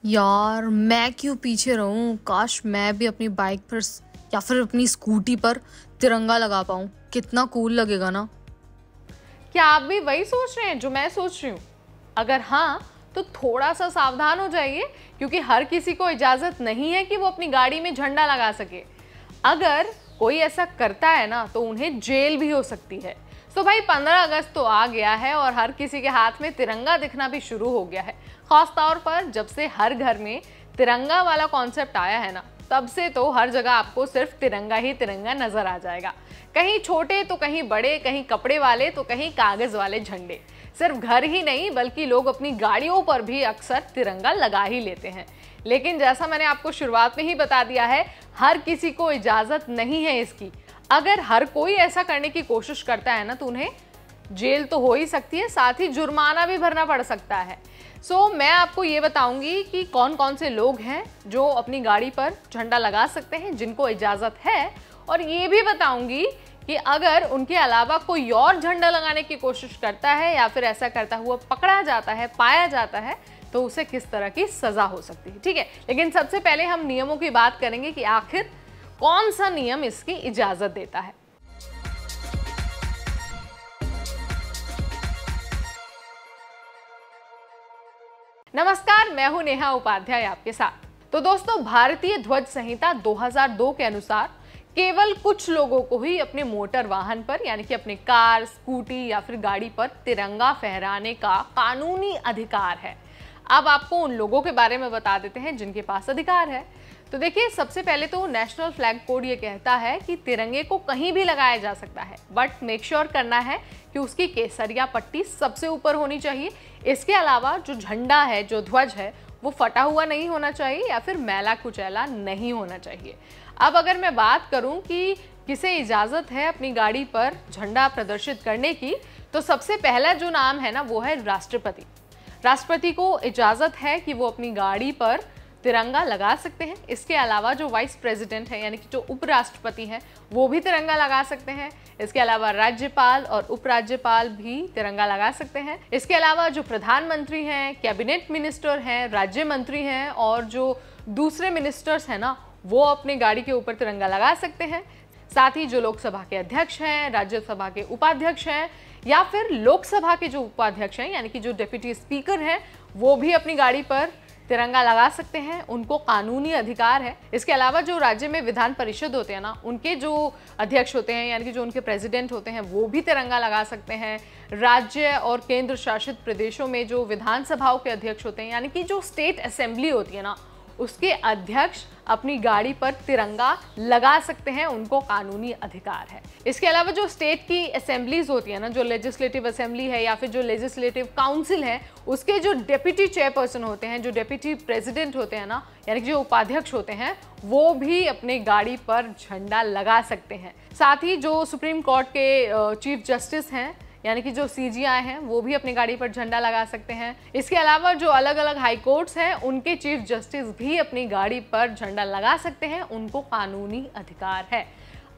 यार मैं क्यों पीछे रहूं। काश मैं भी अपनी बाइक पर या फिर अपनी स्कूटी पर तिरंगा लगा पाऊं। कितना कूल लगेगा ना। क्या आप भी वही सोच रहे हैं जो मैं सोच रही हूँ? अगर हाँ, तो थोड़ा सा सावधान हो जाइए, क्योंकि हर किसी को इजाजत नहीं है कि वो अपनी गाड़ी में झंडा लगा सके। अगर कोई ऐसा करता है ना, तो उन्हें जेल भी हो सकती है। तो भाई 15 अगस्त तो आ गया है और हर किसी के हाथ में तिरंगा दिखना भी शुरू हो गया है। खास तौर पर जब से हर घर में तिरंगा वाला कॉन्सेप्ट आया है ना, तब से तो हर जगह आपको सिर्फ तिरंगा ही तिरंगा नजर आ जाएगा। कहीं छोटे तो कहीं बड़े, कहीं कपड़े वाले तो कहीं कागज वाले झंडे। सिर्फ घर ही नहीं बल्कि लोग अपनी गाड़ियों पर भी अक्सर तिरंगा लगा ही लेते हैं। लेकिन जैसा मैंने आपको शुरुआत में ही बता दिया है, हर किसी को इजाजत नहीं है इसकी। अगर हर कोई ऐसा करने की कोशिश करता है ना, तो उन्हें जेल तो हो ही सकती है, साथ ही जुर्माना भी भरना पड़ सकता है। मैं आपको ये बताऊंगी कि कौन कौन से लोग हैं जो अपनी गाड़ी पर झंडा लगा सकते हैं, जिनको इजाजत है, और ये भी बताऊंगी कि अगर उनके अलावा कोई और झंडा लगाने की कोशिश करता है या फिर ऐसा करता हुआ पकड़ा जाता है, पाया जाता है, तो उसे किस तरह की सजा हो सकती है। ठीक है, लेकिन सबसे पहले हम नियमों की बात करेंगे कि आखिर कौन सा नियम इसकी इजाजत देता है। नमस्कार, मैं हूं नेहा उपाध्याय आपके साथ। तो दोस्तों, भारतीय ध्वज संहिता 2002 के अनुसार केवल कुछ लोगों को ही अपने मोटर वाहन पर, यानी कि अपने कार, स्कूटी या फिर गाड़ी पर तिरंगा फहराने का कानूनी अधिकार है। अब आपको उन लोगों के बारे में बता देते हैं जिनके पास अधिकार है। तो देखिए, सबसे पहले तो नेशनल फ्लैग कोड ये कहता है कि तिरंगे को कहीं भी लगाया जा सकता है, बट मेक श्योर करना है कि उसकी केसरिया पट्टी सबसे ऊपर होनी चाहिए। इसके अलावा जो झंडा है, जो ध्वज है, वो फटा हुआ नहीं होना चाहिए या फिर मैला कुचैला नहीं होना चाहिए। अब अगर मैं बात करूं कि किसे इजाजत है अपनी गाड़ी पर झंडा प्रदर्शित करने की, तो सबसे पहला जो नाम है ना, वो है राष्ट्रपति। राष्ट्रपति को इजाजत है कि वो अपनी गाड़ी पर तिरंगा लगा सकते हैं। इसके अलावा जो वाइस प्रेसिडेंट है, यानी कि जो उपराष्ट्रपति हैं, वो भी तिरंगा लगा सकते हैं। इसके अलावा राज्यपाल और उपराज्यपाल भी तिरंगा लगा सकते हैं। इसके अलावा जो प्रधानमंत्री हैं, कैबिनेट मिनिस्टर हैं, राज्य मंत्री हैं और जो दूसरे मिनिस्टर्स हैं ना, वो अपनी गाड़ी के ऊपर तिरंगा लगा सकते हैं। साथ ही जो लोकसभा के अध्यक्ष हैं, राज्यसभा के उपाध्यक्ष हैं या फिर लोकसभा के जो उपाध्यक्ष हैं, यानी कि जो डिप्टी स्पीकर हैं, वो भी अपनी गाड़ी पर तिरंगा लगा सकते हैं। उनको कानूनी अधिकार है। इसके अलावा जो राज्य में विधान परिषद होते हैं ना, उनके जो अध्यक्ष होते हैं, यानी कि जो उनके प्रेसिडेंट होते हैं, वो भी तिरंगा लगा सकते हैं। राज्य और केंद्र शासित प्रदेशों में जो विधानसभाओं के अध्यक्ष होते हैं, यानी कि जो स्टेट असेंबली होती है ना, उसके अध्यक्ष अपनी गाड़ी पर तिरंगा लगा सकते हैं। उनको कानूनी अधिकार है। इसके अलावा जो स्टेट की असेंबलीज होती है ना, जो लेजिस्लेटिव असेंबली है या फिर जो लेजिस्लेटिव काउंसिल है, उसके जो डेप्यूटी चेयरपर्सन होते हैं, जो डेप्यूटी प्रेसिडेंट होते हैं ना, यानी कि जो उपाध्यक्ष होते हैं, वो भी अपनी गाड़ी पर झंडा लगा सकते हैं। साथ ही जो सुप्रीम कोर्ट के चीफ जस्टिस हैं, यानी कि जो सीजीआई हैं, वो भी अपनी गाड़ी पर झंडा लगा सकते हैं। इसके अलावा जो अलग अलग हाई कोर्ट्स हैं, उनके चीफ जस्टिस भी अपनी गाड़ी पर झंडा लगा सकते हैं। उनको कानूनी अधिकार है।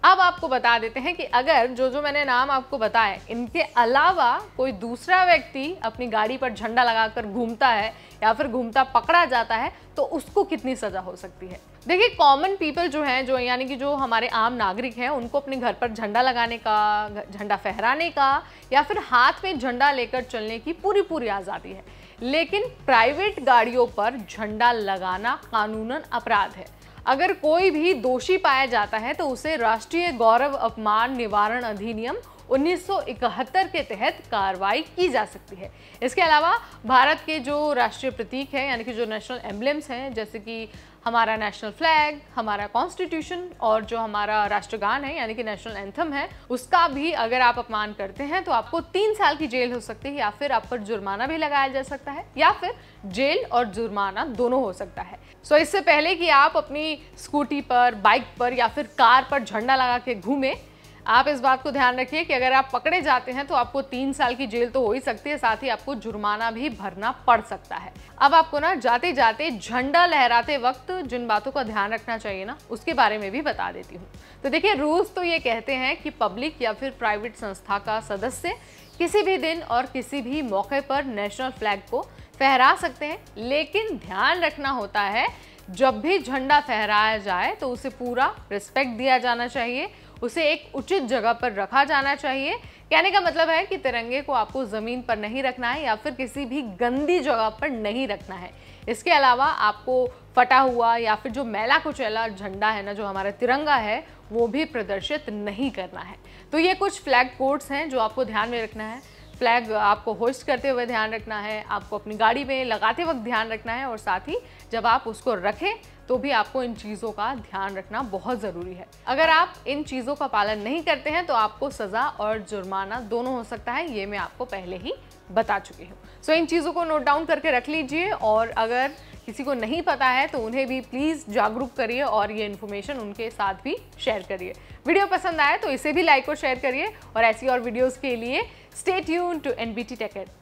अब आपको बता देते हैं कि अगर जो मैंने नाम आपको बताए, इनके अलावा कोई दूसरा व्यक्ति अपनी गाड़ी पर झंडा लगाकर घूमता है या फिर घूमता पकड़ा जाता है, तो उसको कितनी सजा हो सकती है। देखिए, कॉमन पीपल जो हैं, जो यानी कि जो हमारे आम नागरिक हैं, उनको अपने घर पर झंडा लगाने का, झंडा फहराने का या फिर हाथ में झंडा लेकर चलने की पूरी आज़ादी है। लेकिन प्राइवेट गाड़ियों पर झंडा लगाना कानूनन अपराध है। अगर कोई भी दोषी पाया जाता है तो उसे राष्ट्रीय गौरव अपमान निवारण अधिनियम 1971 के तहत कार्रवाई की जा सकती है। इसके अलावा भारत के जो राष्ट्रीय प्रतीक है, यानी कि जो नेशनल एम्बलम्स हैं, जैसे कि हमारा नेशनल फ्लैग, हमारा कॉन्स्टिट्यूशन और जो हमारा राष्ट्रगान है, यानी कि नेशनल एंथम है, उसका भी अगर आप अपमान करते हैं तो आपको 3 साल की जेल हो सकती है, या फिर आप पर जुर्माना भी लगाया जा सकता है, या फिर जेल और जुर्माना दोनों हो सकता है। इससे पहले कि आप अपनी स्कूटी पर, बाइक पर या फिर कार पर झंडा लगा के घूमें, आप इस बात को ध्यान रखिए कि अगर आप पकड़े जाते हैं तो आपको 3 साल की जेल तो हो ही सकती है, साथ ही आपको जुर्माना भी भरना पड़ सकता है। अब आपको ना जाते जाते झंडा लहराते वक्त जिन बातों का ध्यान रखना चाहिए ना, उसके बारे में भी बता देती हूँ। तो देखिए, रूल्स तो ये कहते हैं कि पब्लिक या फिर प्राइवेट संस्था का सदस्य किसी भी दिन और किसी भी मौके पर नेशनल फ्लैग को फहरा सकते हैं, लेकिन ध्यान रखना होता है जब भी झंडा फहराया जाए तो उसे पूरा रिस्पेक्ट दिया जाना चाहिए, उसे एक उचित जगह पर रखा जाना चाहिए। कहने का मतलब है कि तिरंगे को आपको ज़मीन पर नहीं रखना है या फिर किसी भी गंदी जगह पर नहीं रखना है। इसके अलावा आपको फटा हुआ या फिर जो मैला कुचैला झंडा है ना, जो हमारा तिरंगा है, वो भी प्रदर्शित नहीं करना है। तो ये कुछ फ्लैग कोड्स हैं जो आपको ध्यान में रखना है। फ्लैग आपको होस्ट करते हुए ध्यान रखना है, आपको अपनी गाड़ी में लगाते वक्त ध्यान रखना है, और साथ ही जब आप उसको रखें तो भी आपको इन चीज़ों का ध्यान रखना बहुत ज़रूरी है। अगर आप इन चीज़ों का पालन नहीं करते हैं तो आपको सज़ा और जुर्माना दोनों हो सकता है, ये मैं आपको पहले ही बता चुकी हूँ। सो इन चीज़ों को नोट डाउन करके रख लीजिए, और अगर किसी को नहीं पता है तो उन्हें भी प्लीज़ जागरूक करिए और ये इन्फॉर्मेशन उनके साथ भी शेयर करिए। वीडियो पसंद आए तो इसे भी लाइक और शेयर करिए, और ऐसी और वीडियोज़ के लिए stay tuned to NBT Tech Ed।